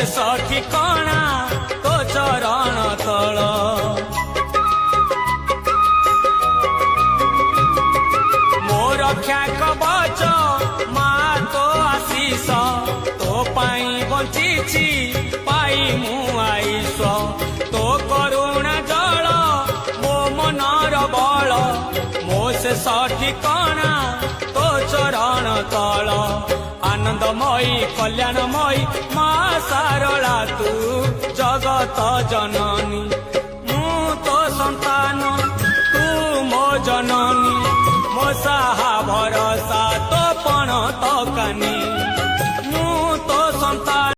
शेष ठिकाना तो चरण तल मो रक्षा कवच माँ तो आशीष तो पाई बंची पाई मु आईश तो करुणा जल मो मनर बल मो शेष ठिकाना तो चरण तल आनंदमयी कल्याणमयी माँ सारला तू जगत जननी मु तो संतान तू मो जननी मो साहा भरोसा तो पण तो कानी।